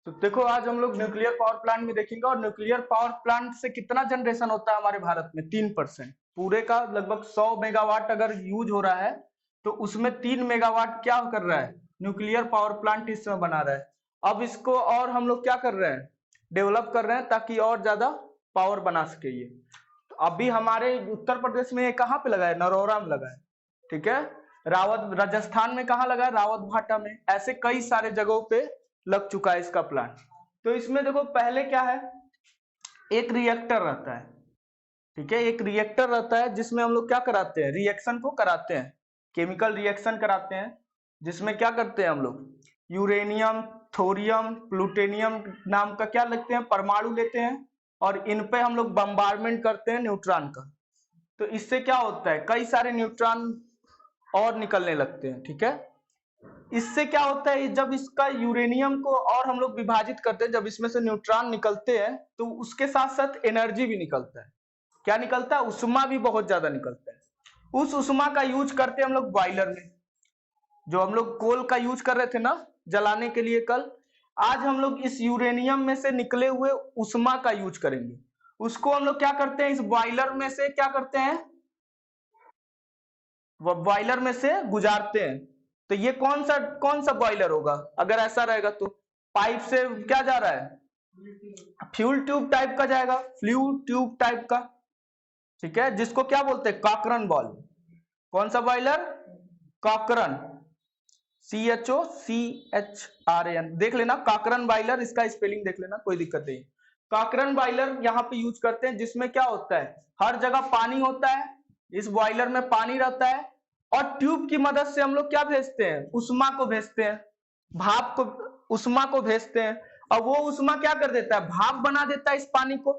तो देखो आज हम लोग न्यूक्लियर पावर प्लांट में देखेंगे और न्यूक्लियर पावर प्लांट से कितना जनरेशन होता है हमारे भारत में 3%। पूरे का लगभग 100 मेगावाट अगर यूज हो रहा है तो उसमें 3 मेगावाट क्या कर रहा है, न्यूक्लियर पावर प्लांट इस समय बना रहा है। अब इसको और हम लोग क्या कर रहे हैं, डेवलप कर रहे हैं ताकि और ज्यादा पावर बना सके ये। तो अभी हमारे उत्तर प्रदेश में ये कहाँ पे लगा है, नरोरा में लगा है, ठीक है। राजस्थान में कहाँ लगा है, रावत भाटा में। ऐसे कई सारे जगहों पे लग चुका है इसका प्लांट। तो इसमें देखो पहले क्या है, एक रिएक्टर रहता है, ठीक है। एक रिएक्टर रहता है जिसमें हम लोग क्या कराते हैं, रिएक्शन को कराते हैं, केमिकल रिएक्शन कराते हैं, जिसमें क्या करते हैं हम लोग, यूरेनियम, थोरियम, प्लूटोनियम नाम का क्या लेते हैं, परमाणु लेते हैं और इन पे हम लोग बम्बार्डमेंट करते हैं न्यूट्रॉन का। तो इससे क्या होता है, कई सारे न्यूट्रॉन और निकलने लगते हैं, ठीक है। इससे क्या होता है, जब इसका यूरेनियम को और हम लोग विभाजित करते हैं, जब इसमें से न्यूट्रॉन निकलते हैं तो उसके साथ साथ एनर्जी भी निकलता है। क्या निकलता है, उष्मा भी बहुत ज्यादा निकलता है। उस उष्मा का यूज करते हैं हम लोग बॉयलर में। जो हम लोग कोल का यूज कर रहे थे ना जलाने के लिए कल, आज हम लोग इस यूरेनियम में से निकले हुए उष्मा का यूज करेंगे। उसको हम लोग क्या करते हैं, इस बॉयलर में से क्या करते हैं, वो बॉयलर में से गुजारते हैं। तो ये कौन सा बॉयलर होगा, अगर ऐसा रहेगा तो पाइप से क्या जा रहा है, फ्यूल ट्यूब टाइप का जाएगा, फ्लू ट्यूब टाइप का, ठीक है, जिसको क्या बोलते हैं, कॉकरन बॉल। कौन सा बॉयलर, कॉकरन, CHOCHRAN, देख लेना कॉकरन बॉयलर, इसका स्पेलिंग देख लेना, कोई दिक्कत नहीं। कॉकरन बॉयलर यहाँ पे यूज करते हैं, जिसमें क्या होता है, हर जगह पानी होता है, इस बॉयलर में पानी रहता है और ट्यूब की मदद से हम लोग क्या भेजते हैं, उष्मा को भेजते हैं, भाप को, उष्मा को भेजते हैं। और वो उष्मा क्या कर देता है, भाप बना देता है इस पानी को।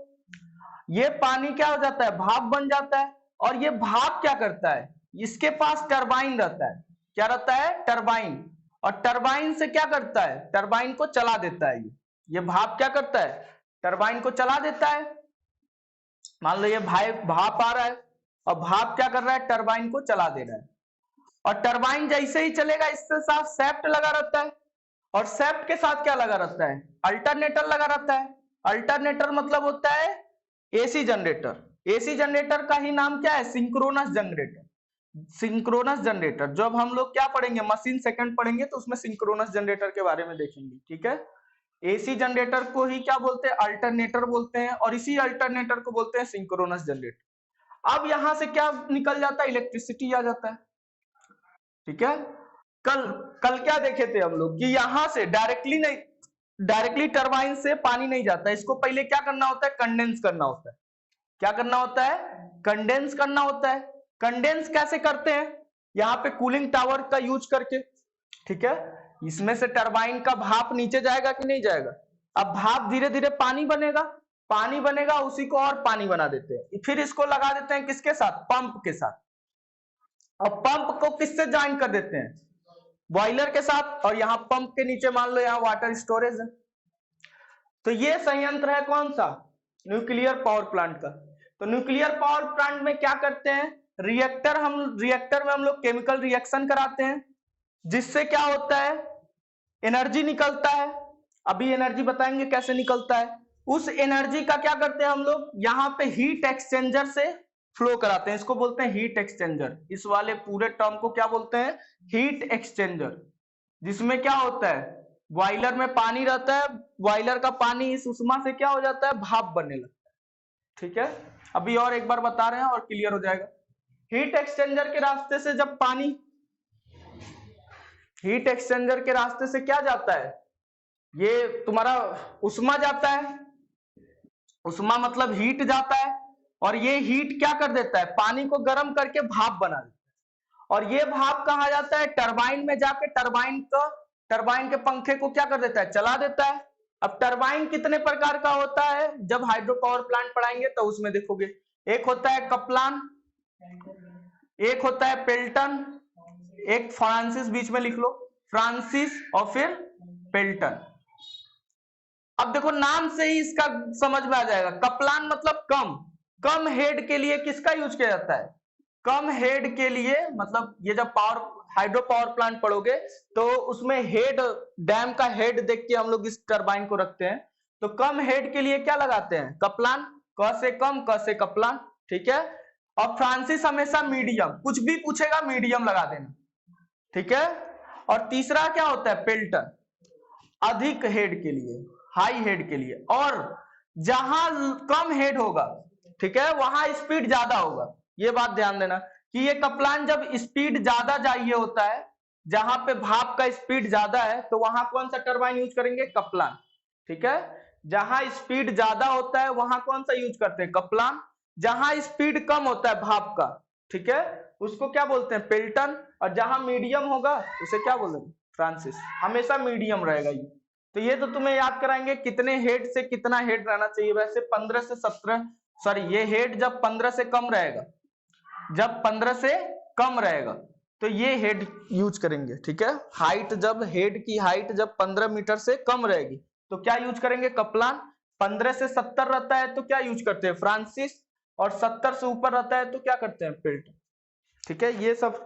ये पानी क्या हो जाता है, भाप बन जाता है। और ये भाप क्या करता है, इसके पास टरबाइन रहता है, क्या रहता है, टरबाइन। और टरबाइन से क्या करता है, टरबाइन को चला देता है। ये भाप क्या करता है, टरबाइन को चला देता है। मान लो ये भाप आ रहा है और भाप क्या कर रहा है, टरबाइन को चला दे रहा है। और टरबाइन जैसे ही चलेगा इसके साथ शेफ्ट लगा रहता है, और शेफ्ट के साथ क्या लगा रहता है, अल्टरनेटर लगा रहता है। अल्टरनेटर मतलब होता है एसी जनरेटर। एसी जनरेटर का ही नाम क्या है, सिंक्रोनस जनरेटर। सिंक्रोनस जनरेटर जब हम लोग क्या पढ़ेंगे, मशीन सेकंड पढ़ेंगे तो उसमें सिंक्रोनस जनरेटर के बारे में देखेंगे, ठीक है। एसी जनरेटर को ही क्या बोलते हैं, अल्टरनेटर बोलते हैं, और इसी अल्टरनेटर को बोलते हैं सिंक्रोनस जनरेटर। अब यहां से क्या निकल जाता है, इलेक्ट्रिसिटी आ जाता है, ठीक है। कल कल क्या देखे थे हम लोग कि यहां से डायरेक्टली टरबाइन से पानी नहीं जाता, इसको पहले क्या करना होता है, कंडेंस करना होता है। क्या करना होता है, कंडेंस करना होता है। कंडेंस कैसे करते हैं, यहाँ पे कूलिंग टावर का यूज करके, ठीक है। इसमें से टरबाइन का भाप नीचे जाएगा कि नहीं जाएगा। अब भाप धीरे धीरे पानी बनेगा, पानी बनेगा, उसी को और पानी बना देते हैं, फिर इसको लगा देते हैं किसके साथ, पंप के साथ। और पंप को किससे ज्वाइन कर देते हैं, बॉयलर के साथ। और यहाँ पंप के नीचे मान लो यहाँ वाटर स्टोरेज है। तो ये संयंत्र है कौन सा, न्यूक्लियर पावर प्लांट का। तो न्यूक्लियर पावर प्लांट में क्या करते हैं, रिएक्टर में हम लोग केमिकल रिएक्शन कराते हैं, जिससे क्या होता है, एनर्जी निकलता है। अभी एनर्जी बताएंगे कैसे निकलता है। उस एनर्जी का क्या करते हैं हम लोग, यहाँ पे हीट एक्सचेंजर से फ्लो कराते हैं, इसको बोलते हैं हीट एक्सचेंजर। इस वाले पूरे टर्म को क्या बोलते हैं, हीट एक्सचेंजर। जिसमें क्या होता है, बॉयलर में पानी रहता है, बॉयलर का पानी इस उष्मा से क्या हो जाता है, भाप बनने लगता है, ठीक है। अभी और एक बार बता रहे हैं और क्लियर हो जाएगा। हीट एक्सचेंजर के रास्ते से जब पानी, हीट एक्सचेंजर के रास्ते से क्या जाता है, ये तुम्हारा उष्मा जाता है। उष्मा मतलब हीट जाता है, और ये हीट क्या कर देता है, पानी को गर्म करके भाप बना देता है। और ये भाप कहाँ जाता है, टरबाइन में जाके टरबाइन के पंखे को क्या कर देता है, चला देता है। अब टरबाइन कितने प्रकार का होता है, जब हाइड्रो पावर प्लांट पढ़ाएंगे तो उसमें देखोगे। एक होता है कप्लान, एक होता है पेल्टन, एक फ्रांसिस, बीच में लिख लो फ्रांसिस, और फिर पेल्टन। अब देखो नाम से ही इसका समझ में आ जाएगा। कप्लान मतलब कम हेड के लिए किसका यूज किया जाता है, कम हेड के लिए, मतलब ये जब हाइड्रो पावर प्लांट पढ़ोगे तो उसमें हेड, डैम का हेड देख के हम लोग इस टरबाइन को रखते हैं। तो कम हेड के लिए क्या लगाते हैं? कप्लान, क से कम क से कप्लान, ठीक है। और फ्रांसिस हमेशा मीडियम, कुछ भी पूछेगा मीडियम लगा देना, ठीक है। और तीसरा क्या होता है? पेल्टन, अधिक हेड के लिए, हाई हेड के लिए। और जहां कम हेड होगा, ठीक है, वहां स्पीड ज्यादा होगा। ये बात ध्यान देना कि ये कप्लान जब स्पीड ज्यादा चाहिए होता है, जहां पे भाप का स्पीड ज्यादा है, तो वहां कौन सा टरबाइन यूज करेंगे? कप्लान, ठीक है। जहां स्पीड ज्यादा होता है वहां कौन सा यूज करते हैं? कप्लान। जहां स्पीड कम होता है भाप का, ठीक है, उसको क्या बोलते हैं? पेल्टन। और जहां मीडियम होगा उसे क्या बोलेंगे? फ्रांसिस। हमेशा मीडियम रहेगा ये। तो ये तो तुम्हें याद कराएंगे कितने हेड से कितना हेड रहना चाहिए। वैसे 15 से 17, सॉरी, ये हेड जब 15 से कम रहेगा, जब 15 से कम रहेगा तो ये हेड यूज करेंगे, ठीक है। हाइट, जब हेड की हाइट जब 15 मीटर से कम रहेगी तो क्या यूज करेंगे? कप्लान। 15 से 70 रहता है तो क्या यूज करते हैं? फ्रांसिस। और 70 से ऊपर रहता है तो क्या करते हैं? पेल्टन, ठीक है। ये सब,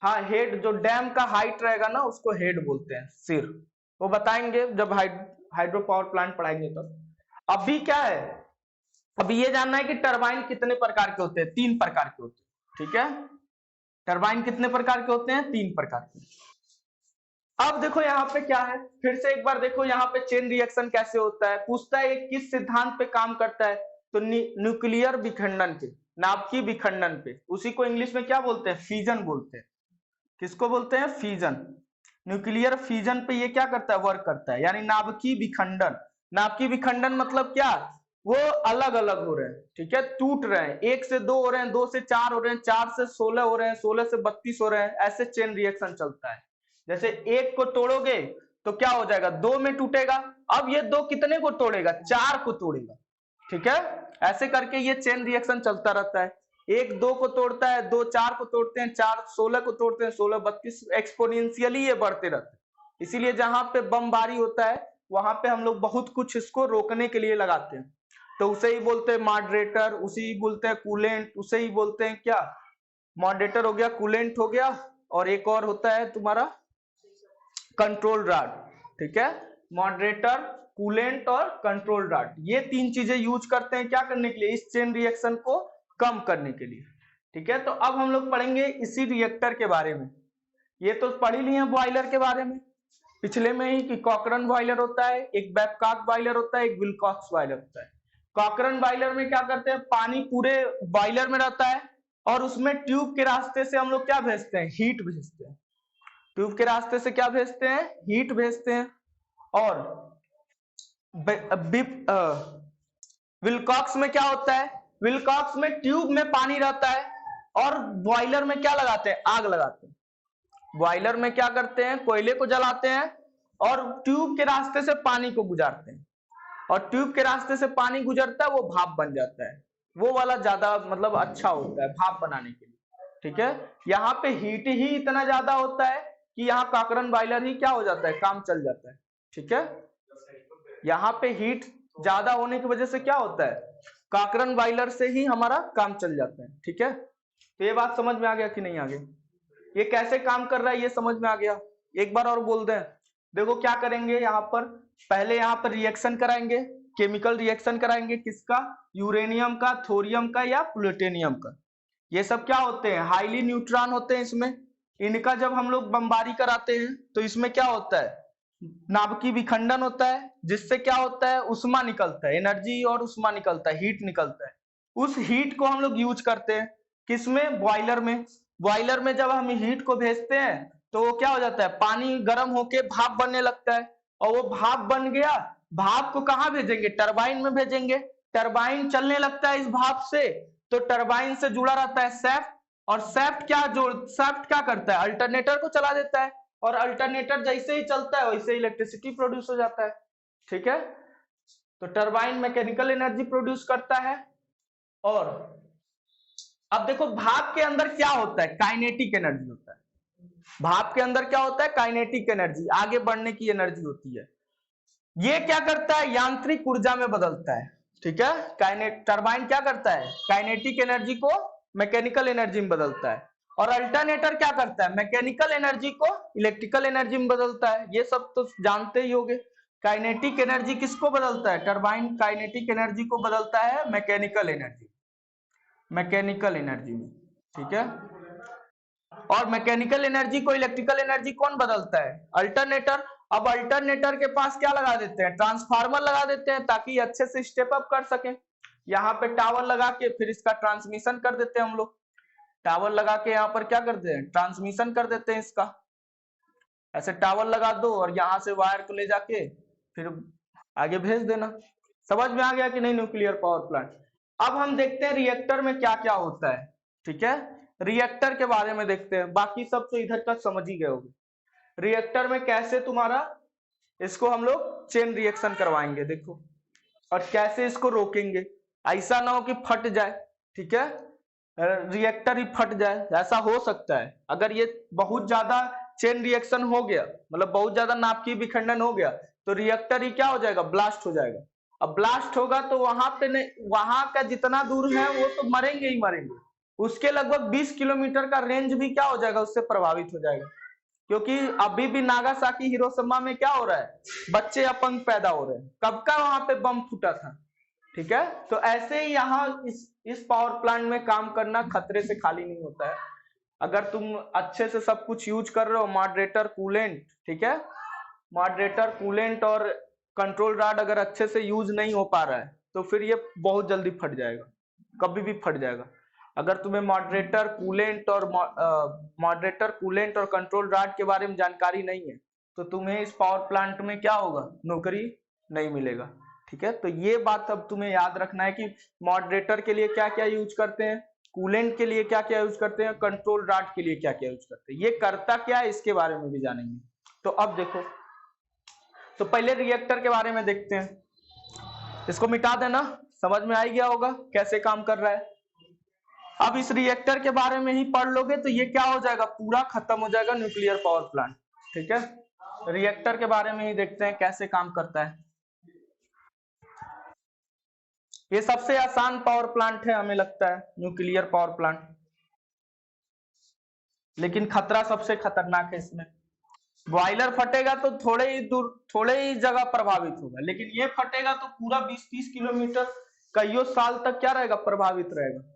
हाँ, हेड जो डैम का हाइट रहेगा ना उसको हेड बोलते हैं, सिर। वो बताएंगे जब हाइड्रो पावर प्लांट पढ़ाएंगे तब। अभी क्या है? अभी ये जानना है कि टरबाइन कितने प्रकार के होते हैं? 3 प्रकार के होते हैं, ठीक है। टरबाइन कितने प्रकार के होते हैं? 3 प्रकार के। अब देखो यहाँ पे क्या है, फिर से एक बार देखो यहाँ पे चेन रिएक्शन कैसे होता है। पूछता है किस सिद्धांत पे काम करता है, तो न्यूक्लियर विखंडन पे, नाभिकीय विखंडन पे। उसी को इंग्लिश में क्या बोलते हैं? फीजन बोलते हैं। किसको बोलते हैं? फीजन। न्यूक्लियर फीजन पे ये क्या करता है? वर्क करता है। यानी नाभिकीय विखंडन। नाभिकीय विखंडन मतलब क्या? वो अलग अलग हो रहे हैं, ठीक है, टूट रहे हैं। 1 से 2 हो रहे हैं, 2 से 4 हो रहे हैं, 4 से 16 हो रहे हैं, 16 से 32 हो रहे हैं। ऐसे चेन रिएक्शन चलता है। जैसे 1 को तोड़ोगे तो क्या हो जाएगा? 2 में टूटेगा। अब ये 2 कितने को तोड़ेगा? 4 को तोड़ेगा, ठीक है। ऐसे करके ये चेन रिएक्शन चलता रहता है। 1 2 को तोड़ता है, 2 4 को तोड़ते हैं, 4 16 को तोड़ते हैं, 16 32, एक्सपोनेंशियली ये बढ़ते रहते हैं। इसीलिए जहां पे बमबारी होता है वहां पे हम लोग बहुत कुछ इसको रोकने के लिए लगाते हैं। तो उसे ही बोलते हैं मॉडरेटर, उसे ही बोलते हैं कूलेंट, उसे ही बोलते हैं क्या? मॉडरेटर हो गया, कूलेंट हो गया, और एक और होता है तुम्हारा कंट्रोल रॉड, ठीक है। मॉडरेटर, कूलेंट और कंट्रोल रॉड, ये 3 चीजें यूज करते हैं क्या करने के लिए? इस चेन रिएक्शन को कम करने के लिए, ठीक है। तो अब हम लोग पढ़ेंगे इसी रिएक्टर के बारे में। ये तो पढ़ ही लिए बॉयलर के बारे में पिछले में ही, कि कॉकरन बॉयलर होता है, एक बैबकॉक बॉयलर होता है, एक विल्कॉक्स बॉयलर होता है। कॉकरन बॉयलर में क्या करते हैं? पानी पूरे बॉयलर में रहता है और उसमें ट्यूब के रास्ते से हम लोग क्या भेजते हैं? हीट भेजते हैं। ट्यूब के रास्ते से क्या भेजते हैं? हीट भेजते हैं। और विल्कॉक्स में क्या होता है? विल्कॉक्स में ट्यूब में पानी रहता है और बॉयलर में क्या लगाते हैं? आग लगाते हैं। बॉयलर में क्या करते हैं? कोयले को जलाते हैं और ट्यूब के रास्ते से पानी को गुजारते हैं। और ट्यूब के रास्ते से पानी गुजरता है, वो भाप बन जाता है। वो वाला ज्यादा मतलब अच्छा होता है भाप बनाने के लिए, ठीक है। यहाँ पे हीट ही इतना ज्यादा होता है कि यहाँ कॉकरन बॉयलर ही क्या हो जाता है? काम चल जाता है, ठीक है। यहाँ पे हीट ज्यादा होने की वजह से क्या होता है? कॉकरन बॉयलर से ही हमारा काम चल जाता है, ठीक है। तो ये बात समझ में आ गया कि नहीं आ गया? ये कैसे काम कर रहा है ये समझ में आ गया? एक बार और बोल दें। देखो क्या करेंगे यहाँ पर, पहले यहाँ पर रिएक्शन कराएंगे, केमिकल रिएक्शन कराएंगे। किसका? यूरेनियम का, थोरियम का या प्लूटोनियम का। ये सब क्या होते हैं? हाईली न्यूट्रॉन होते हैं इसमें। इनका जब हम लोग बमबारी कराते हैं तो इसमें क्या होता है? नाभिकीय विखंडन होता है, जिससे क्या होता है? उष्मा निकलता है, एनर्जी और उष्मा निकलता है, हीट निकलता है। उस हीट को हम लोग यूज करते हैं किसमें? बॉयलर में। बॉयलर में जब हम हीट को भेजते हैं तो वो क्या हो जाता है? पानी गर्म होके भाप बनने लगता है, और वो भाप बन गया। भाप को कहाँ भेजेंगे? टरबाइन में भेजेंगे। टरबाइन चलने लगता है इस भाप से, तो टरबाइन से जुड़ा रहता है सैफ्ट। और सैफ्ट क्या करता है? अल्टरनेटर को चला देता है, और अल्टरनेटर जैसे ही चलता है वैसे इलेक्ट्रिसिटी प्रोड्यूस हो जाता है, ठीक है। तो टरबाइन मैकेनिकल एनर्जी प्रोड्यूस करता है। और अब देखो भाप के अंदर क्या होता है? काइनेटिक एनर्जी होता है। भाप के अंदर क्या होता है? काइनेटिक एनर्जी, आगे बढ़ने की एनर्जी होती है। ये क्या करता है? यांत्रिक ऊर्जा में बदलता है, ठीक है। टरबाइन क्या करता है? काइनेटिक एनर्जी को मैकेनिकल एनर्जी में बदलता है। और अल्टरनेटर क्या करता है, मैकेनिकल एनर्जी को इलेक्ट्रिकल एनर्जी में बदलता है। ये सब तो जानते ही होंगे। काइनेटिक एनर्जी किसको बदलता है, टरबाइन काइनेटिक एनर्जी को बदलता है मैकेनिकल एनर्जी, मैकेनिकल एनर्जी में, ठीक है। और मैकेनिकल एनर्जी को इलेक्ट्रिकल एनर्जी कौन बदलता है, अल्टरनेटर। अब अल्टरनेटर के पास क्या लगा देते हैं, ट्रांसफार्मर लगा देते हैं, ताकि अच्छे से स्टेप अप कर सके। यहाँ पे टावर लगा के फिर इसका ट्रांसमिशन कर देते हैं हम लोग, टावर लगा के यहाँ पर क्या करते हैं, ट्रांसमिशन कर देते हैं इसका। ऐसे टावर लगा दो और यहाँ से वायर को ले जाके फिर आगे भेज देना। समझ में आ गया कि नहीं न्यूक्लियर पावर प्लांट। अब हम देखते हैं रिएक्टर में क्या क्या होता है, ठीक है। रिएक्टर के बारे में देखते हैं, बाकी सब तो इधर तक समझ ही गए होगे। रिएक्टर में कैसे तुम्हारा इसको हम लोग चेन रिएक्शन करवाएंगे, देखो, और कैसे इसको रोकेंगे, ऐसा ना हो कि फट जाए, ठीक है, रिएक्टर ही फट जाए। ऐसा हो सकता है अगर ये बहुत ज्यादा चेन रिएक्शन हो गया, मतलब बहुत ज्यादा नाभिकीय विखंडन हो गया, तो रिएक्टर ही क्या हो जाएगा, ब्लास्ट हो जाएगा। अब ब्लास्ट होगा तो वहां पे नहीं, वहां का जितना दूर है वो तो मरेंगे ही मरेंगे, उसके लगभग 20 किलोमीटर का रेंज भी क्या हो जाएगा, उससे प्रभावित हो जाएगा। क्योंकि अभी भी नागासाकी हिरोशिमा में क्या हो रहा है, बच्चे अपंग पैदा हो रहे हैं। कब का वहां पे बम फूटा था, ठीक है। तो ऐसे ही यहाँ इस पावर प्लांट में काम करना खतरे से खाली नहीं होता है। अगर तुम अच्छे से सब कुछ यूज कर रहे हो, मॉडरेटर, कूलेंट, ठीक है, मॉडरेटर, कूलेंट और कंट्रोल रॉड अगर अच्छे से यूज नहीं हो पा रहा है तो फिर ये बहुत जल्दी फट जाएगा, कभी भी फट जाएगा। अगर तुम्हें मॉडरेटर, कूलेंट और कंट्रोल रॉड के बारे में जानकारी नहीं है तो तुम्हें इस पावर प्लांट में क्या होगा, नौकरी नहीं मिलेगा, ठीक है। तो ये बात अब तुम्हें याद रखना है कि मॉडरेटर के लिए क्या क्या यूज करते हैं, कूलेंट के लिए क्या क्या यूज करते हैं, कंट्रोल रॉड के लिए क्या क्या यूज करते हैं, ये करता क्या है इसके बारे में भी जानेंगे। तो अब देखो, तो पहले रिएक्टर के बारे में देखते हैं, इसको मिटा देना, समझ में आ ही गया होगा कैसे काम कर रहा है। अब इस रिएक्टर के बारे में ही पढ़ लोगे तो ये क्या हो जाएगा, पूरा खत्म हो जाएगा न्यूक्लियर पावर प्लांट, ठीक है। रिएक्टर के बारे में ही देखते हैं कैसे काम करता है। ये सबसे आसान पावर प्लांट है हमें लगता है, न्यूक्लियर पावर प्लांट, लेकिन खतरा सबसे खतरनाक है इसमें। बॉयलर फटेगा तो थोड़े ही जगह प्रभावित होगा, लेकिन ये फटेगा तो पूरा 20-30 किलोमीटर कईयों साल तक क्या रहेगा, प्रभावित रहेगा।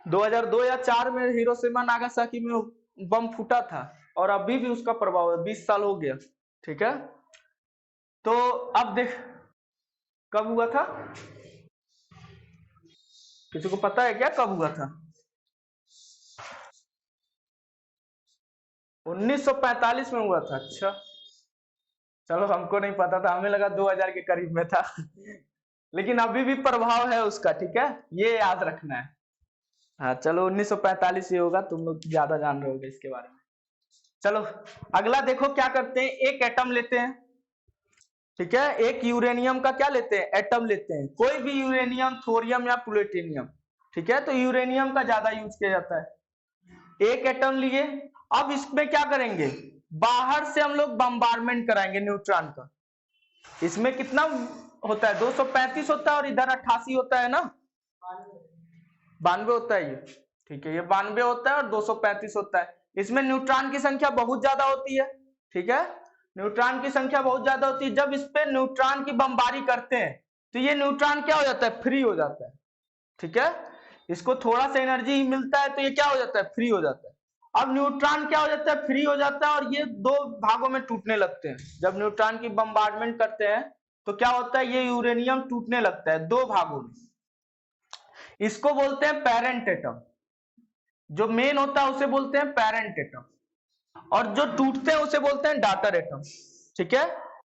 2002 या 4 में हिरोशिमा नागासाकी में बम फूटा था और अभी भी उसका प्रभाव है, 20 साल हो गया, ठीक है। तो अब देख, कब हुआ था, किसी को पता है क्या कब हुआ था? 1945 में हुआ था। अच्छा, चलो, हमको नहीं पता था, हमें लगा 2000 के करीब में था लेकिन अभी भी प्रभाव है उसका, ठीक है, ये याद रखना है। हाँ चलो, 1945 ही होगा, तुम लोग ज्यादा जान रहे होगे इसके बारे में। चलो अगला देखो क्या करते हैं, एक एटम लेते हैं, ठीक है, एक यूरेनियम का क्या लेते हैं, एटम लेते हैं, कोई भी यूरेनियम, थोरियम या प्लूटोनियम, ठीक है। तो यूरेनियम का ज्यादा यूज किया जाता है। एक एटम लिए, अब इसमें क्या करेंगे, बाहर से हम लोग बम्बारमेंट कराएंगे न्यूट्रॉन का। इसमें कितना होता है, 235 होता है और इधर 88 होता है ना, 92 होता है ये, ठीक है, ये 92 होता है और 235 होता है। इसमें न्यूट्रॉन की संख्या बहुत ज्यादा होती है, ठीक है, न्यूट्रॉन की संख्या बहुत ज्यादा होती है। जब इस पे न्यूट्रॉन की बमबारी करते हैं तो ये न्यूट्रॉन क्या हो जाता है, फ्री हो जाता है, ठीक है। इसको थोड़ा सा एनर्जी मिलता है तो ये क्या हो जाता है, फ्री हो जाता है। अब न्यूट्रॉन क्या हो जाता है, फ्री हो जाता है और ये दो भागों में टूटने लगते हैं। जब न्यूट्रॉन की बम्बार्डमेंट करते हैं तो क्या होता है, ये यूरेनियम टूटने लगता है दो भागों में। इसको बोलते हैं पेरेंट एटम, जो मेन होता है उसे बोलते हैं पेरेंट एटम, और जो टूटते हैं उसे बोलते हैं डॉटर एटम, ठीक है।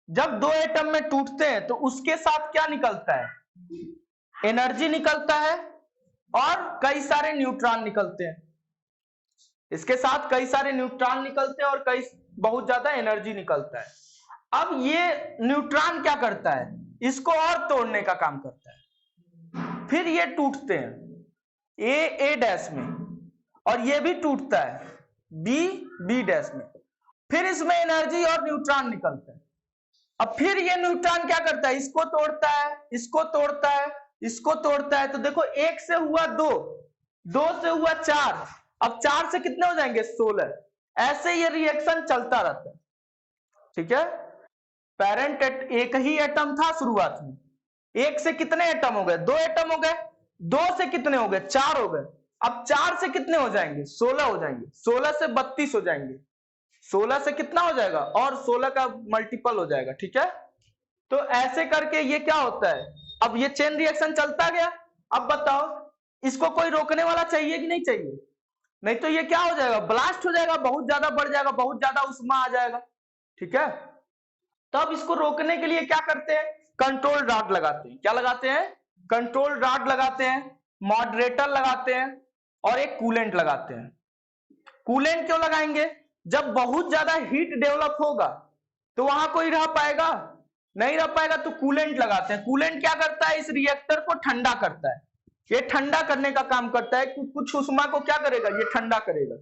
जब दो एटम में टूटते हैं तो उसके साथ क्या निकलता है, एनर्जी निकलता है और कई सारे न्यूट्रॉन निकलते हैं। इसके साथ कई सारे न्यूट्रॉन निकलते हैं और बहुत ज्यादा एनर्जी निकलता है। अब ये न्यूट्रॉन क्या करता है, इसको और तोड़ने का काम करता है। फिर ये टूटते हैं ए डैश में, और ये भी टूटता है बी डैश में। फिर इसमें एनर्जी और न्यूट्रॉन निकलता है। अब फिर ये न्यूट्रॉन क्या करता है, इसको तोड़ता है, इसको तोड़ता है, इसको तोड़ता है। तो देखो, एक से हुआ दो, 2 से हुआ 4, अब 4 से कितने हो जाएंगे 16। ऐसे ये रिएक्शन चलता रहता है, ठीक है। पेरेंट एक ही एटम था शुरुआत में, एक से कितने एटम हो गए, 2 एटम हो गए, 2 से कितने हो गए 4 हो गए, अब 4 से कितने हो जाएंगे 16 हो जाएंगे, 16 से 32 हो जाएंगे, 16 से कितना हो जाएगा और 16 का मल्टीपल हो जाएगा, ठीक है। तो ऐसे करके ये क्या होता है, अब ये चेन रिएक्शन चलता गया। अब बताओ इसको कोई रोकने वाला चाहिए कि नहीं चाहिए, नहीं तो ये क्या हो जाएगा ब्लास्ट हो जाएगा, बहुत ज्यादा बढ़ जाएगा, बहुत ज्यादा उष्मा आ जाएगा, ठीक है। तब इसको रोकने के लिए क्या करते हैं, कंट्रोल रॉड लगाते हैं। क्या लगाते हैं, कंट्रोल रॉड लगाते हैं, मॉडरेटर लगाते हैं और एक कूलेंट लगाते हैं। कूलेंट क्यों लगाएंगे, जब बहुत ज्यादा हीट डेवलप होगा तो वहां कोई रह पाएगा, नहीं रह पाएगा, तो कूलेंट लगाते हैं। कूलेंट क्या करता है, इस रिएक्टर को ठंडा करता है, ये ठंडा करने का काम करता है, कुछ उष्मा को क्या करेगा, ये ठंडा करेगा।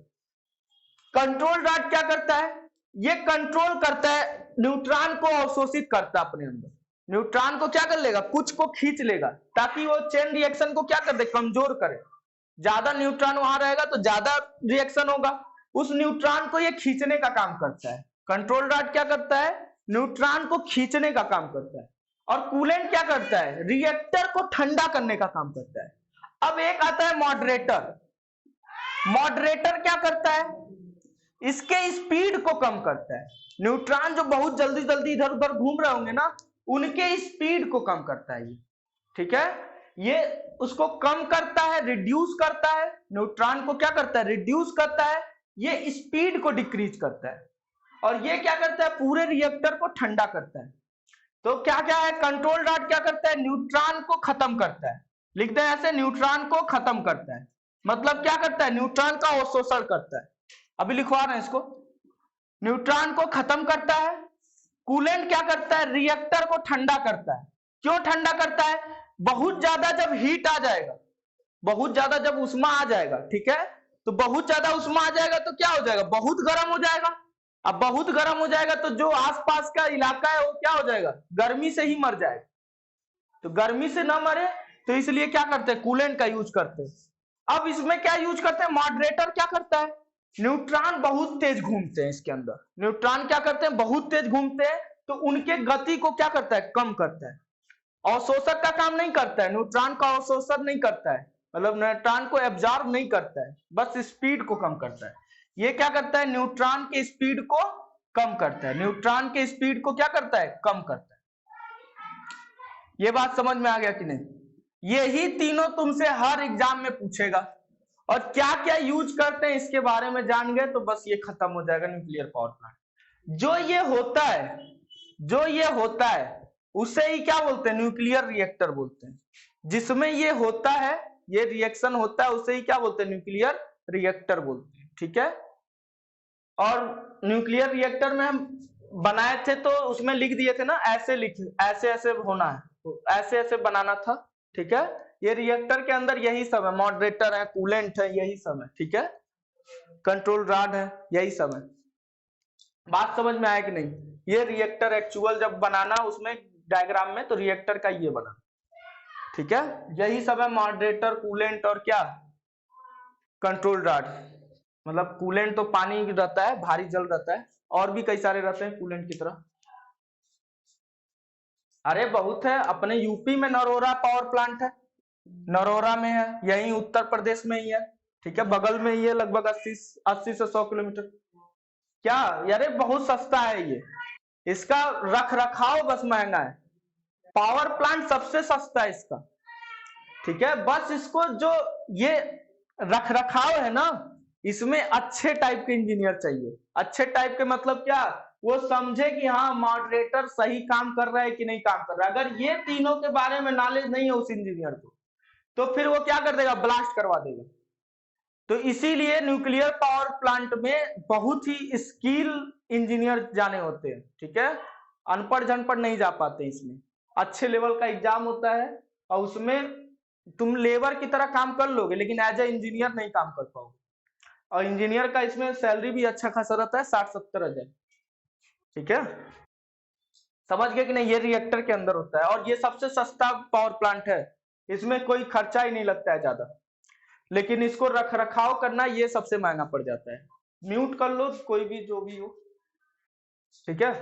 कंट्रोल रॉड क्या करता है, ये कंट्रोल करता है, न्यूट्रॉन को अवशोषित करता है अपने अंदर, न्यूट्रॉन को क्या कर लेगा, कुछ को खींच लेगा, ताकि वो चेन रिएक्शन को क्या कर दे, कमजोर करे। ज्यादा न्यूट्रॉन वहां रहेगा तो ज्यादा रिएक्शन होगा, उस न्यूट्रॉन को ये खींचने का काम करता है। कंट्रोल रॉड क्या करता है, न्यूट्रॉन को खींचने का काम करता है। और कूलेंट क्या करता है, रिएक्टर को ठंडा करने का काम करता है। अब एक आता है मॉडरेटर। मॉडरेटर क्या करता है, इसके स्पीड को कम करता है। न्यूट्रॉन जो बहुत जल्दी जल्दी इधर उधर घूम रहे होंगे ना, उनके स्पीड को कम करता है ये, ठीक है। ये उसको कम करता है, रिड्यूस करता है, न्यूट्रॉन को क्या करता है, रिड्यूस करता है, ये स्पीड को डिक्रीज करता है। और ये क्या करता है, पूरे रिएक्टर को ठंडा करता है। तो क्या क्या है, कंट्रोल रॉड क्या करता है, न्यूट्रॉन को खत्म करता है। लिख दें ऐसे, न्यूट्रॉन को खत्म करता है, मतलब क्या करता है, न्यूट्रॉन का अवशोषण करता है। अभी लिखवा रहे हैं इसको, न्यूट्रॉन को खत्म करता है। कूलेंट क्या करता है, रिएक्टर को ठंडा करता है। क्यों ठंडा करता है, बहुत ज्यादा जब हीट आ जाएगा, बहुत ज्यादा जब उष्मा आ जाएगा, ठीक है, तो बहुत ज्यादा उष्मा आ जाएगा तो क्या हो जाएगा, बहुत गर्म हो जाएगा। अब बहुत गर्म हो जाएगा तो जो आसपास का इलाका है वो क्या हो जाएगा, गर्मी से ही मर जाएगा। तो गर्मी से ना मरे तो इसलिए क्या करते हैं, कूलेंट का यूज करते हैं। अब इसमें क्या यूज करते हैं, मॉडरेटर क्या करता है, न्यूट्रॉन बहुत तेज घूमते हैं इसके अंदर, न्यूट्रॉन क्या करते हैं, बहुत तेज घूमते हैं, तो उनके गति को क्या करता है, कम करता है। अवशोषक का काम नहीं करता है, न्यूट्रॉन का अवशोषण नहीं करता है, मतलब न्यूट्रॉन को एब्जॉर्ब नहीं करता है, बस स्पीड को कम करता है। ये क्या करता है, न्यूट्रॉन के स्पीड को कम करता है, न्यूट्रॉन के स्पीड को क्या करता है, कम करता है। ये बात समझ में आ गया कि नहीं, यही तीनों तुमसे हर एग्जाम में पूछेगा। और क्या क्या यूज करते हैं इसके बारे में जान गए तो बस ये खत्म हो जाएगा न्यूक्लियर पावर प्लांट। जो ये होता है, जो ये होता है उसे ही क्या बोलते हैं, न्यूक्लियर रिएक्टर बोलते हैं। जिसमें ये होता है, ये रिएक्शन होता है, उसे ही क्या बोलते हैं, न्यूक्लियर रिएक्टर बोलते हैं, ठीक है। और न्यूक्लियर रिएक्टर में हम बनाए थे तो उसमें लिख दिए थे ना, ऐसे लिख, ऐसे ऐसे होना है, तो ऐसे ऐसे बनाना था, ठीक है। ये रिएक्टर के अंदर यही सब है, मॉडरेटर है, कूलेंट है, यही सब है, ठीक है, कंट्रोल रॉड है, यही सब है। बात समझ में आया कि नहीं, ये रिएक्टर एक्चुअल जब बनाना उसमें डायग्राम में, तो रिएक्टर का ये बना, ठीक है, यही सब है, मॉडरेटर, कूलेंट और क्या, कंट्रोल रॉड। मतलब कूलेंट तो पानी रहता है, भारी जल रहता है, और भी कई सारे रहते हैं कूलेंट की तरह। अरे बहुत है, अपने यूपी में नरोरा पावर प्लांट है, नरोरा में है, यही उत्तर प्रदेश में ही है, ठीक है, बगल में ही है, लगभग 80 से 100 किलोमीटर। क्या यारे, बहुत सस्ता है ये, इसका रख रखाव बस महंगा है, पावर प्लांट सबसे सस्ता है इसका, ठीक है। बस इसको जो ये रख रखाव है ना, इसमें अच्छे टाइप के इंजीनियर चाहिए। अच्छे टाइप के मतलब क्या, वो समझे कि हाँ मॉडरेटर सही काम कर रहा है कि नहीं काम कर रहा है। अगर ये तीनों के बारे में नॉलेज नहीं है उस इंजीनियर को, तो फिर वो क्या कर देगा, ब्लास्ट करवा देगा। तो इसीलिए न्यूक्लियर पावर प्लांट में बहुत ही स्किल इंजीनियर जाने होते हैं, ठीक है, अनपढ़ झनपढ़ नहीं जा पाते। इसमें अच्छे लेवल का एग्जाम होता है और उसमें तुम लेबर की तरह काम कर लोगे, लेकिन एज ए इंजीनियर नहीं काम कर पाओगे। और इंजीनियर का इसमें सैलरी भी अच्छा खासा रहता है, 60-70 हजार, ठीक है, समझ गए कि नहीं। ये रिएक्टर के अंदर होता है और ये सबसे सस्ता पावर प्लांट है, इसमें कोई खर्चा ही नहीं लगता है ज्यादा। लेकिन इसको रख रखाव करना ये सबसे महंगा पड़ जाता है। म्यूट कर लो कोई भी जो भी हो, ठीक है।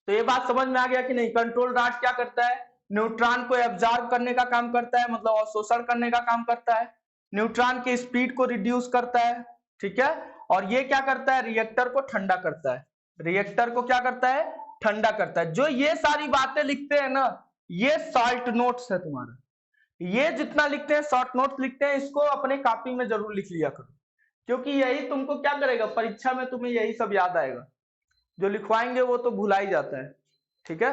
तो ये बात समझ में आ गया कि नहीं। कंट्रोल रॉड क्या करता है, न्यूट्रॉन को एब्जॉर्ब करने का काम करता है, मतलब अवशोषण करने का काम करता है, न्यूट्रॉन की स्पीड को रिड्यूस करता है, ठीक है। और ये क्या करता है, रिएक्टर को ठंडा करता है। रिएक्टर को क्या करता है, ठंडा करता है। जो ये सारी बातें लिखते हैं ना, ये शॉर्ट नोट्स है तुम्हारा। ये जितना लिखते हैं शॉर्ट नोट्स लिखते हैं, इसको अपने कॉपी में जरूर लिख लिया करो, क्योंकि यही तुमको क्या करेगा, परीक्षा में तुम्हें यही सब याद आएगा। जो लिखवाएंगे वो तो भुला ही जाता है, ठीक है।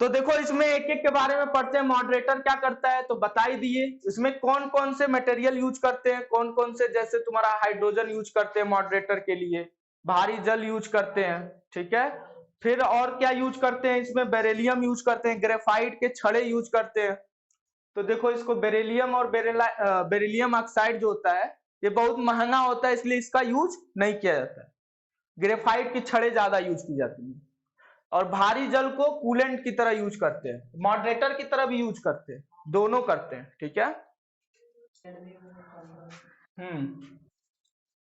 तो देखो इसमें एक एक के बारे में पढ़ते हैं। मॉडरेटर क्या करता है तो बता ही दिए। इसमें कौन कौन से मटेरियल यूज करते हैं, कौन कौन से, जैसे तुम्हारा हाइड्रोजन यूज करते हैं मॉडरेटर के लिए, भारी जल यूज करते हैं, ठीक है। फिर और क्या यूज करते हैं, इसमें बेरिलियम यूज करते हैं, ग्रेफाइट के छड़े यूज करते हैं। तो देखो इसको बेरिलियम और बेरिलियम ऑक्साइड जो होता है ये बहुत महंगा होता है, इसलिए इसका यूज नहीं किया जाता है। ग्रेफाइट की छड़ें ज्यादा यूज की जाती है। और भारी जल को कूलेंट की तरह यूज करते हैं, मॉडरेटर की तरह भी यूज करते हैं, दोनों करते हैं, ठीक है।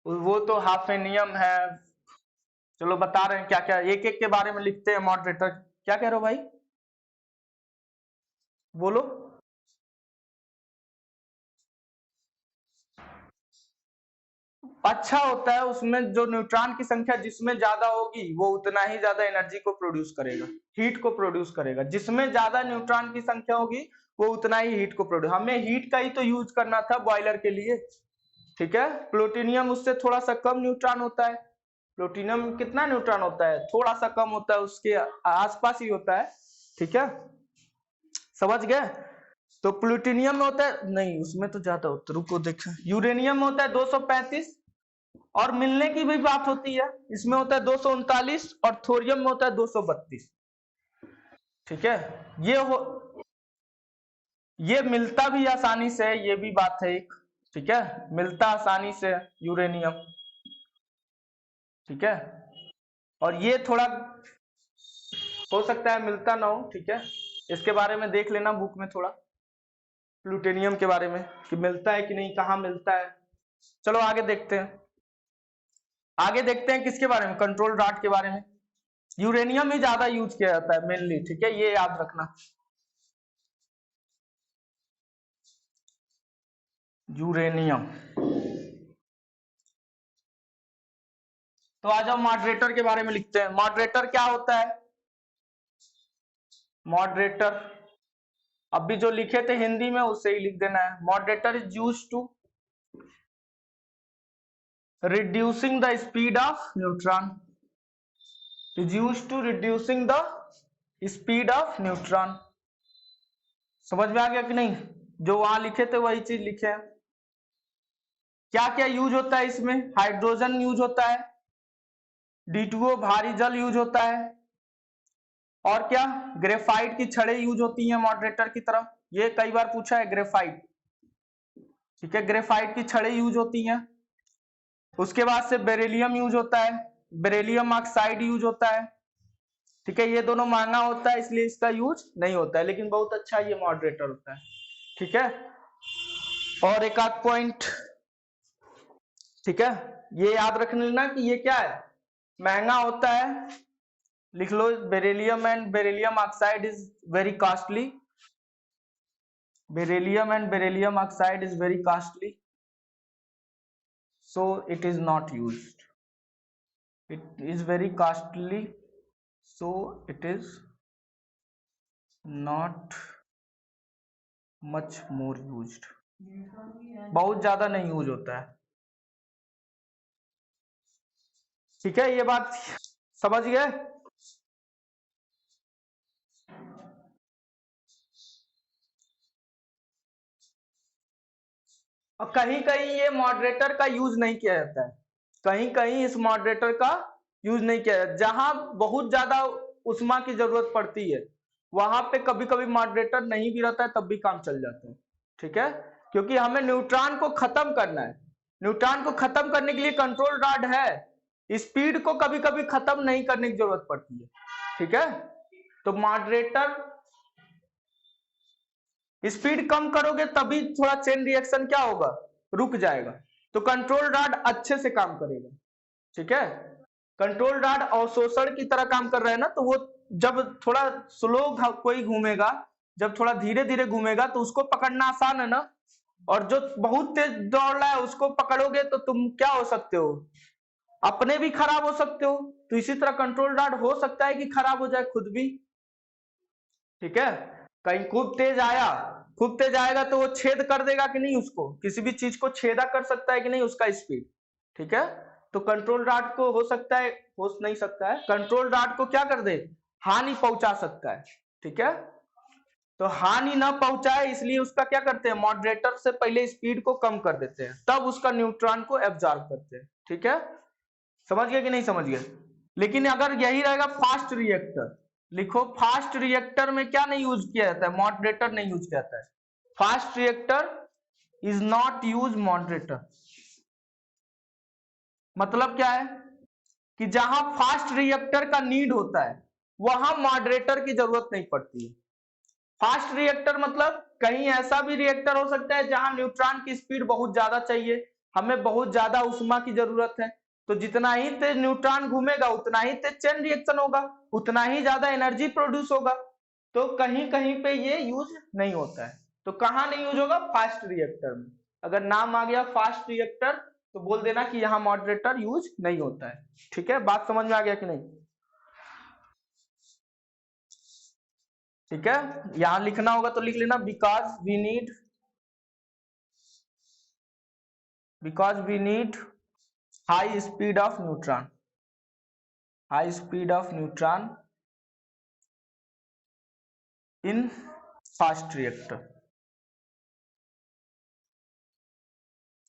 वो तो हाफेनियम है। चलो बता रहे हैं क्या क्या, एक एक के बारे में लिखते हैं। मॉडरेटर क्या कह रहे हो भाई, बोलो। अच्छा होता है, उसमें जो न्यूट्रॉन की संख्या जिसमें ज्यादा होगी वो उतना ही ज्यादा एनर्जी को प्रोड्यूस करेगा, हीट को प्रोड्यूस करेगा। जिसमें ज्यादा न्यूट्रॉन की संख्या होगी वो उतना ही हीट को प्रोड्यूस, हमें हीट का ही तो यूज करना था बॉयलर के लिए, ठीक है। प्लूटोनियम उससे थोड़ा सा कम न्यूट्रॉन होता है। प्लूटोनियम कितना न्यूट्रॉन होता है, थोड़ा सा कम होता है, उसके आसपास ही होता है, ठीक है, समझ गए। तो प्लूटोनियम में होता है, नहीं उसमें तो ज्यादा होता है, रुको देखें। यूरेनियम में होता है 235 और मिलने की भी बात होती है, इसमें होता है 239 और थोरियम में होता है 232, ठीक है। ये मिलता भी आसानी से, ये भी बात है एक, ठीक है, मिलता आसानी से यूरेनियम, ठीक है। और ये थोड़ा हो सकता है मिलता ना हो, ठीक है। इसके बारे में देख लेना बुक में थोड़ा, प्लूटोनियम के बारे में कि मिलता है कि नहीं, कहाँ मिलता है। चलो आगे देखते हैं। आगे देखते हैं किसके बारे में, कंट्रोल रॉड के बारे में। यूरेनियम ही ज्यादा यूज किया जाता है मेनली, ठीक है, ये याद रखना। यूरेनियम। तो आज हम मॉडरेटर के बारे में लिखते हैं। मॉडरेटर क्या होता है, मॉडरेटर अभी जो लिखे थे हिंदी में उससे ही लिख देना है। Moderator is used to reducing the speed of neutron, is used to reducing the speed of neutron। समझ में आ गया कि नहीं, जो वहां लिखे थे वही चीज लिखे हैं। क्या क्या यूज होता है इसमें, हाइड्रोजन यूज होता है, D2O भारी जल यूज होता है, और क्या ग्रेफाइट की छड़ें यूज होती हैं मॉडरेटर की तरफ, ये कई बार पूछा है ग्रेफाइट, ठीक है, ग्रेफाइट की छड़ें यूज होती हैं। उसके बाद से बेरिलियम यूज होता है, बेरिलियम ऑक्साइड यूज होता है, ठीक है। ये दोनों महंगा होता है इसलिए इसका यूज नहीं होता है, लेकिन बहुत अच्छा ये मॉडरेटर होता है, ठीक है। और एक आध पॉइंट, ठीक है, ये याद रख लेना कि ये क्या है, महंगा होता है, लिख लो। Beryllium and beryllium oxide is very costly, beryllium and beryllium oxide is very costly, so it is not used, it is very costly, so it is not much more used, बहुत ज्यादा नहीं यूज होता है, ठीक है। ये बात समझ गए। और कहीं कहीं ये मॉडरेटर का यूज नहीं किया जाता है, कहीं कहीं इस मॉडरेटर का यूज नहीं किया जाता, जहां बहुत ज्यादा उष्मा की जरूरत पड़ती है वहां पे कभी कभी मॉडरेटर नहीं भी रहता है तब भी काम चल जाता है, ठीक है। क्योंकि हमें न्यूट्रॉन को खत्म करना है, न्यूट्रॉन को खत्म करने के लिए कंट्रोल रॉड है, स्पीड को कभी कभी खत्म नहीं करने की जरूरत पड़ती है, ठीक है। तो मॉडरेटर स्पीड कम करोगे तभी थोड़ा चेन रिएक्शन क्या होगा, रुक जाएगा। तो कंट्रोल रॉड अच्छे से काम करेगा, ठीक है। कंट्रोल रॉड अवशोषण की तरह काम कर रहा है ना, तो वो जब थोड़ा स्लो कोई घूमेगा, जब थोड़ा धीरे धीरे घूमेगा तो उसको पकड़ना आसान है ना, और जो बहुत तेज दौड़ रहा है उसको पकड़ोगे तो तुम क्या हो सकते हो, अपने भी खराब हो सकते हो। तो इसी तरह कंट्रोल रॉड हो सकता है कि खराब हो जाए खुद भी, ठीक है। कहीं खूब तेज आएगा तो वो छेद कर देगा कि नहीं, उसको किसी भी चीज को छेदा कर सकता है कि नहीं उसका स्पीड, ठीक है। तो कंट्रोल रॉड को हो सकता है, हो नहीं सकता है, कंट्रोल रॉड को क्या कर दे, हानि पहुंचा सकता है, ठीक है। तो हानि ना पहुंचाए इसलिए उसका क्या करते हैं, मॉडरेटर से पहले स्पीड को कम कर देते हैं, तब उसका न्यूट्रॉन को एब्जॉर्ब करते हैं, ठीक है। समझ गए कि नहीं समझ गए। लेकिन अगर यही रहेगा फास्ट रिएक्टर, लिखो फास्ट रिएक्टर में क्या नहीं यूज किया जाता है, मॉडरेटर नहीं यूज किया जाता है। Fast reactor is not use moderator. मतलब क्या है कि जहां फास्ट रिएक्टर का नीड होता है वहां मॉडरेटर की जरूरत नहीं पड़ती है। फास्ट रिएक्टर मतलब कहीं ऐसा भी रिएक्टर हो सकता है जहां न्यूट्रॉन की स्पीड बहुत ज्यादा चाहिए, हमें बहुत ज्यादा उष्मा की जरूरत है, तो जितना ही तेज न्यूट्रॉन घूमेगा उतना ही तेज चेन रिएक्शन होगा, उतना ही ज्यादा एनर्जी प्रोड्यूस होगा। तो कहीं कहीं पे ये यूज नहीं होता है। तो कहाँ नहीं यूज होगा, फास्ट रिएक्टर में। अगर नाम आ गया फास्ट रिएक्टर तो बोल देना कि यहाँ मॉडरेटर यूज नहीं होता है, ठीक है। बात समझ में आ गया कि नहीं, ठीक है। यहां लिखना होगा तो लिख लेना, because we need high speed of neutron, high speed of neutron in fast reactor,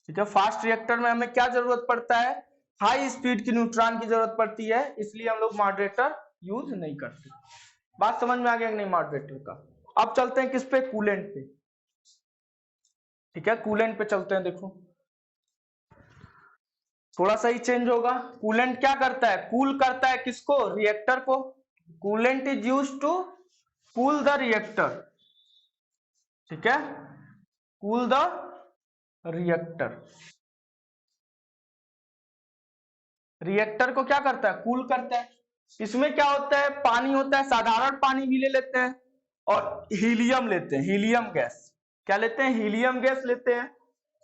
ठीक है। फास्ट रिएक्टर में हमें क्या जरूरत पड़ता है, हाई स्पीड की न्यूट्रॉन की जरूरत पड़ती है, इसलिए हम लोग मॉडरेटर यूज नहीं करते। बात समझ में आ गया कि नहीं मॉडरेटर का। अब चलते हैं किस पे, कूलेंट पे, ठीक है। कूलेंट पे चलते हैं, देखो थोड़ा सा ही चेंज होगा। कूलेंट क्या करता है, कूल करता है किसको, रिएक्टर को। Coolant is used to cool the reactor, ठीक है, कूल द रिएक्टर। रिएक्टर को क्या करता है, कूल करता है। इसमें क्या होता है, पानी होता है, साधारण पानी भी ले लेते हैं और हीलियम लेते हैं, हीलियम गैस। क्या लेते हैं, हीलियम गैस लेते हैं,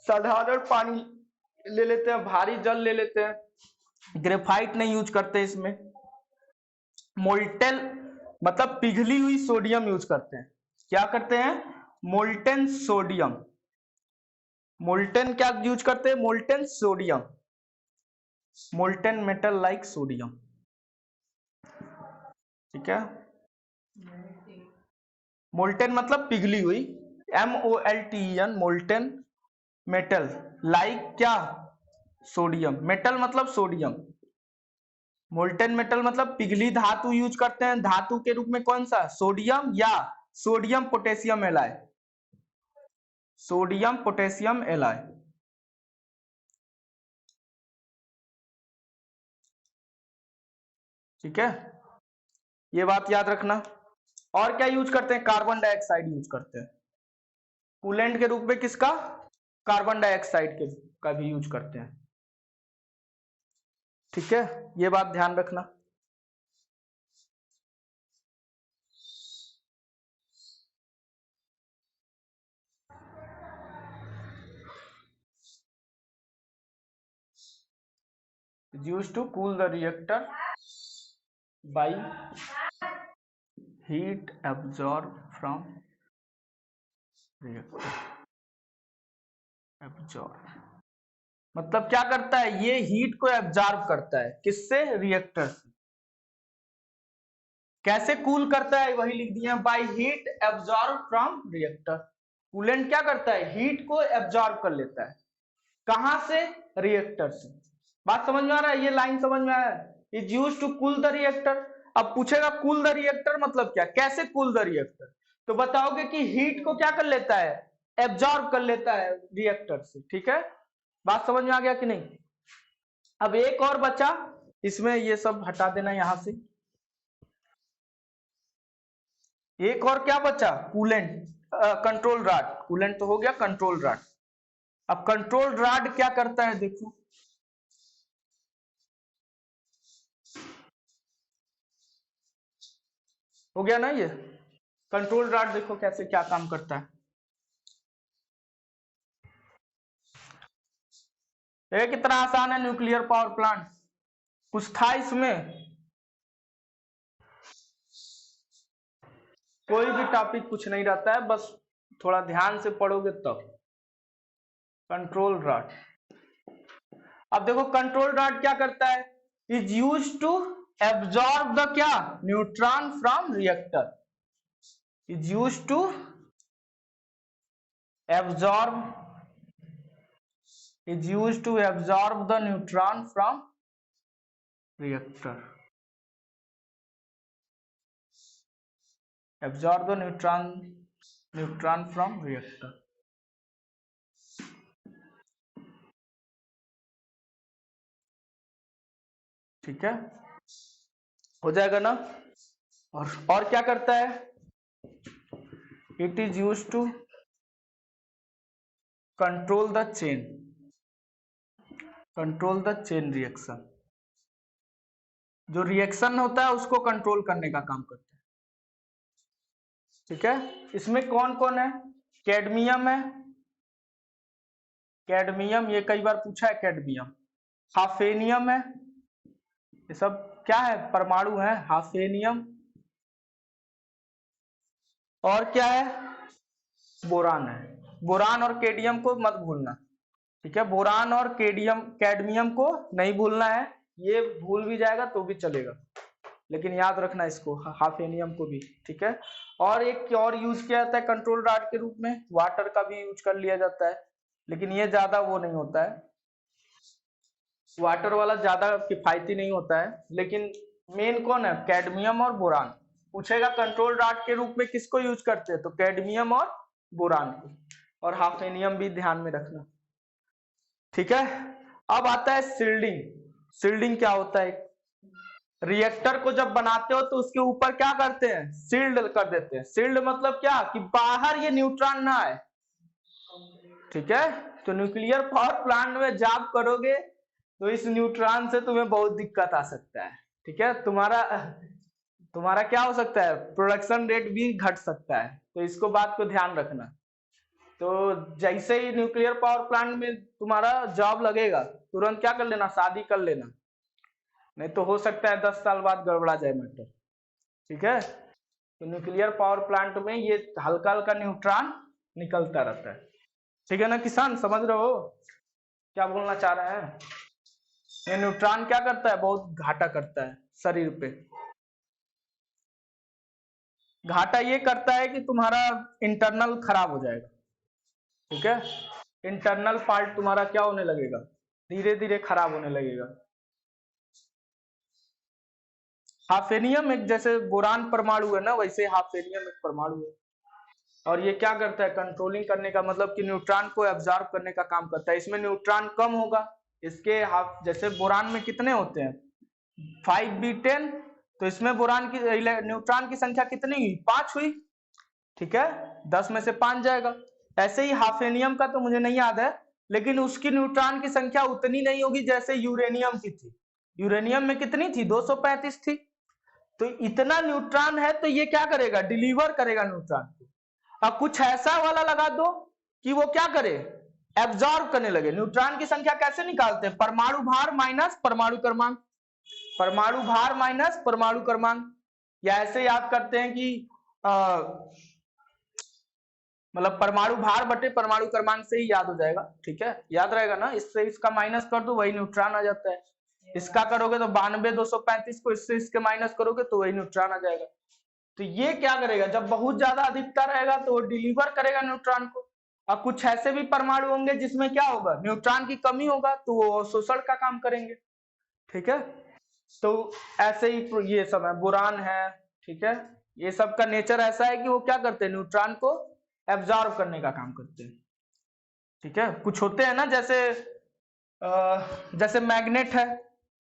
साधारण पानी ले लेते हैं, भारी जल ले लेते हैं, ग्रेफाइट नहीं यूज करते इसमें। मोल्टेन मतलब पिघली हुई सोडियम यूज करते हैं। क्या करते हैं, मोल्टेन सोडियम। मोल्टेन क्या यूज करते हैं, molten sodium, molten metal like sodium, ठीक है। मोल्टेन मतलब पिघली हुई, MOLTEN, मोल्टेन मेटल लाइक क्या, सोडियम, मेटल मतलब सोडियम, मोल्टेन मेटल मतलब पिघली धातु यूज करते हैं, धातु के रूप में कौन सा, सोडियम या sodium potassium ally, sodium potassium ally, ठीक है। ये बात याद रखना। और क्या यूज करते हैं, कार्बन डाइऑक्साइड यूज करते हैं कूलेंट के रूप में, किसका, कार्बन डाइऑक्साइड के का भी यूज करते हैं, ठीक है। ये बात ध्यान रखना। used to cool the reactor by heat absorbed from reactor, absorb मतलब क्या करता है, ये हीट को एब्जॉर्ब करता है, किससे, रिएक्टर से। कैसे कूल करता है, वही लिख दिया, by heat absorb from reactor. Coolant क्या करता है, हीट को एब्जॉर्ब कर लेता है, कहां से, रिएक्टर से। बात समझ में आ रहा है, ये लाइन समझ में आया, is used to cool the reactor. अब पूछेगा कूल द रिएक्टर मतलब क्या, कैसे कूल द रिएक्टर, तो बताओगे कि हीट को क्या कर लेता है, एब्जॉर्ब कर लेता है रिएक्टर से, ठीक है। बात समझ में आ गया कि नहीं। अब एक और बचा, इसमें ये सब हटा देना यहां से, एक और क्या बचा, कूलेंट। कंट्रोल रॉड, कूलेंट तो हो गया, कंट्रोल रॉड। अब कंट्रोल रॉड क्या करता है देखो, हो गया ना ये कंट्रोल रॉड, देखो कैसे क्या काम करता है। ये कितना आसान है न्यूक्लियर पावर प्लांट, कुछ था इसमें, कोई भी टॉपिक कुछ नहीं रहता है, बस थोड़ा ध्यान से पढ़ोगे तब। कंट्रोल रॉड, अब देखो कंट्रोल रॉड क्या करता है, is use to absorb the क्या, neutron from reactor, is use to absorb, is used to absorb the neutron from reactor, absorb the neutron from reactor। ठीक है, हो जाएगा ना। और क्या करता है, it is use to control the chain, control the chain reaction, जो रिएक्शन होता है उसको कंट्रोल करने का काम करता है। ठीक है, इसमें कौन कौन है, कैडमियम है, कैडमियम ये कई बार पूछा है, कैडमियम, हाफेनियम है, ये सब क्या है, परमाणु है, हाफेनियम, और क्या है, बोरान है, बोरान और केडियम को मत भूलना। ठीक है, बोरान और कैडमियम को नहीं भूलना है, ये भूल भी जाएगा तो भी चलेगा, लेकिन याद रखना इसको, हाफेनियम को भी। ठीक है, और एक और यूज किया जाता है कंट्रोल रॉड के रूप में, वाटर का भी यूज कर लिया जाता है, लेकिन ये ज्यादा वो नहीं होता है, वाटर वाला ज्यादा किफायती नहीं होता है, लेकिन मेन कौन है, कैडमियम और बोरान। पूछेगा कंट्रोल रॉड के रूप में किसको यूज करते हैं, तो कैडमियम और बोरान को, और हाफेनियम भी ध्यान में रखना। ठीक है, अब आता है सील्डिंग। सील्डिंग क्या होता है, रिएक्टर को जब बनाते हो तो उसके ऊपर क्या करते हैं, सील्ड कर देते हैं। सील्ड मतलब क्या, कि बाहर ये न्यूट्रॉन ना आए। ठीक है, तो न्यूक्लियर पावर प्लांट में जॉब करोगे तो इस न्यूट्रॉन से तुम्हें बहुत दिक्कत आ सकता है। ठीक है, तुम्हारा क्या हो सकता है, प्रोडक्शन रेट भी घट सकता है, तो इसको बात को ध्यान रखना। तो जैसे ही न्यूक्लियर पावर प्लांट में तुम्हारा जॉब लगेगा, तुरंत क्या कर लेना, शादी कर लेना, नहीं तो हो सकता है 10 साल बाद गड़बड़ा जाए मैटर। ठीक है, तो न्यूक्लियर पावर प्लांट में ये हल्का हल्का न्यूट्रॉन निकलता रहता है। ठीक है ना किसान, समझ रहे हो क्या बोलना चाह रहे हैं। ये न्यूट्रॉन क्या करता है, बहुत घाटा करता है शरीर पे। घाटा ये करता है कि तुम्हारा इंटरनल खराब हो जाएगा। ठीक है, इंटरनल पार्ट तुम्हारा क्या होने लगेगा, धीरे धीरे खराब होने लगेगा। हाफेनियम एक जैसे बोरान परमाणु है ना, वैसे हाफेनियम एक परमाणु है, और ये क्या करता है, कंट्रोलिंग करने का मतलब कि न्यूट्रॉन को एब्जॉर्ब करने का काम करता है। इसमें न्यूट्रॉन कम होगा, इसके हाफ, जैसे बोरान में कितने होते हैं 5b10, तो इसमें बोरान की न्यूट्रॉन की संख्या कितनी हुई, 5 हुई। ठीक है, 10 में से 5 जाएगा। ऐसे ही हाफेनियम का तो मुझे नहीं याद है, लेकिन उसकी न्यूट्रॉन की संख्या उतनी नहीं होगी जैसे यूरेनियम की थी। यूरेनियम में कितनी थी, 235 थी। तो इतना न्यूट्रॉन है, तो ये क्या करेगा, डिलीवर करेगा न्यूट्रॉन को। अब कुछ ऐसा वाला लगा दो कि वो क्या करे, एब्जॉर्ब करने लगे। न्यूट्रॉन की संख्या कैसे निकालते हैं, परमाणु भार माइनस परमाणु क्रमांक, परमाणु भार माइनस परमाणु क्रमांक, या ऐसे याद करते हैं कि मतलब परमाणु भार बटे परमाणु क्रमांक से ही याद हो जाएगा। ठीक है, याद रहेगा ना, इससे इसका माइनस कर दो वही न्यूट्रॉन आ जाता है। इसका करोगे तो 92,235 को इससे इसके माइनस करोगे तो वही न्यूट्रॉन आ जाएगा। तो ये क्या करेगा, जब बहुत ज्यादा अधिकता रहेगा तो डिलीवर करेगा न्यूट्रॉन को। और कुछ ऐसे भी परमाणु होंगे जिसमें क्या होगा, न्यूट्रॉन की कमी होगा, तो वो शोषण का काम करेंगे। ठीक है, तो ऐसे ही ये सब है, बोरान है। ठीक है, ये सब का नेचर ऐसा है कि वो क्या करते हैं, न्यूट्रॉन को एब्जॉर्ब करने का काम करते हैं। ठीक है, कुछ होते हैं ना, जैसे मैग्नेट है,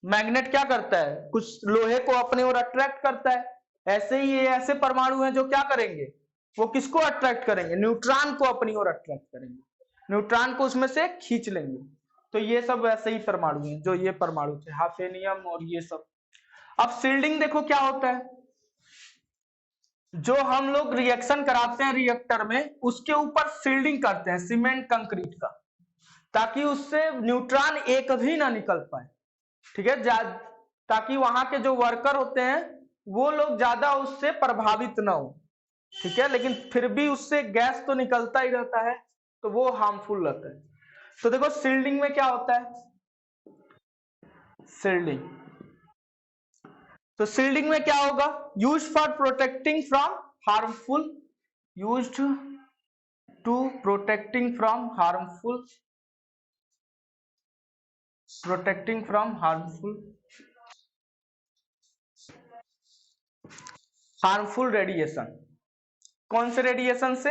मैग्नेट क्या करता है, कुछ लोहे को अपने ओर अट्रैक्ट करता है। ऐसे ही ये ऐसे परमाणु हैं जो क्या करेंगे, वो किसको अट्रैक्ट करेंगे? न्यूट्रॉन को अपनी ओर अट्रैक्ट करेंगे, न्यूट्रॉन को उसमें से खींच लेंगे। तो ये सब वैसे ही परमाणु हैं, जो ये परमाणु थे हाफेनियम और ये सब। अब शील्डिंग देखो क्या होता है, जो हम लोग रिएक्शन कराते हैं रिएक्टर में, उसके ऊपर शील्डिंग करते हैं सीमेंट कंक्रीट का, ताकि उससे न्यूट्रॉन एक भी ना निकल पाए, ठीक है, ताकि वहां के जो वर्कर होते हैं वो लोग ज्यादा उससे प्रभावित ना हो, ठीक है, लेकिन फिर भी उससे गैस तो निकलता ही रहता है, तो वो हार्मफुल रहता है। तो देखो शील्डिंग में क्या होता है, शील्डिंग, तो शील्डिंग में क्या होगा, use for protecting from harmful, used to protecting from harmful, protecting from harmful radiation. कौन से रेडिएशन से?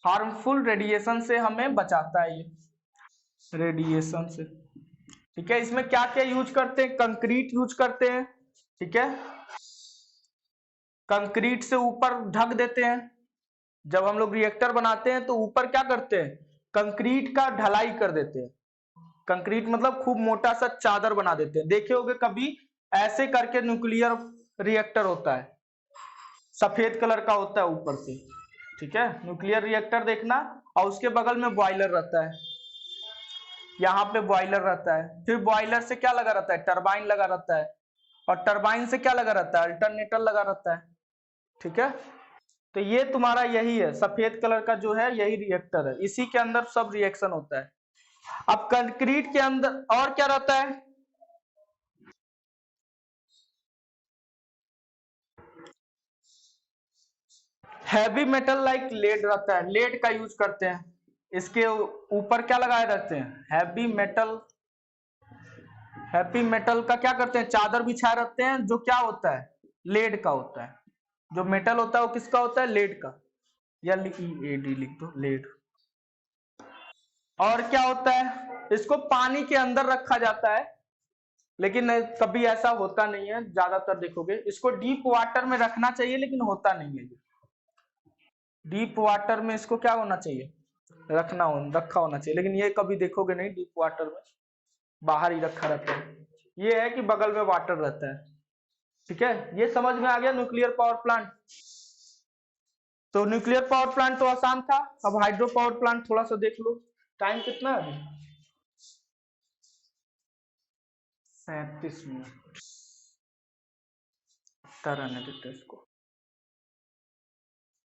हार्मफुल रेडिएशन से हमें बचाता है ये, रेडिएशन से, ठीक है। इसमें क्या क्या यूज करते हैं, कंक्रीट यूज करते हैं, ठीक है, कंक्रीट से ऊपर ढक देते हैं। जब हम लोग रिएक्टर बनाते हैं तो ऊपर क्या करते हैं, कंक्रीट का ढलाई कर देते हैं, कंक्रीट मतलब खूब मोटा सा चादर बना देते हैं। देखे होगे कभी ऐसे करके न्यूक्लियर रिएक्टर होता है, सफेद कलर का होता है ऊपर से, ठीक है, न्यूक्लियर रिएक्टर देखना, और उसके बगल में बॉयलर रहता है, यहाँ पे बॉयलर रहता है, फिर बॉयलर से क्या लगा रहता है, टरबाइन लगा रहता है, और टरबाइन से क्या लगा रहता है, अल्टरनेटर लगा रहता है, ठीक है। तो ये तुम्हारा यही है, सफेद कलर का जो है यही रिएक्टर है, इसी के अंदर सब रिएक्शन होता है। अब कंक्रीट के अंदर और क्या रहता है, हैवी मेटल लाइक लेड रहता है, लेड का यूज करते हैं, इसके ऊपर क्या लगाए रहते हैं, हैवी मेटल का क्या करते हैं, चादर बिछाए रहते हैं, जो क्या होता है, लेड का होता है, जो मेटल होता है वो किसका होता है, लेड का, या EAD लिख दो, लेड। और क्या होता है, इसको पानी के अंदर रखा जाता है, लेकिन कभी ऐसा होता नहीं है, ज्यादातर देखोगे इसको डीप वाटर में रखना चाहिए, लेकिन होता नहीं है। डीप वाटर में इसको क्या होना चाहिए, रखा होना चाहिए, लेकिन ये कभी देखोगे नहीं डीप वाटर में, बाहर ही रखा रहता है। ये है कि बगल में वाटर रहता है, ठीक है। ये समझ में आ गया न्यूक्लियर पावर प्लांट। तो न्यूक्लियर पावर प्लांट तो आसान था, अब हाइड्रो पावर प्लांट थोड़ा सा देख लो। टाइम कितना है अभी, 37 मिनट, रहने देते इसको।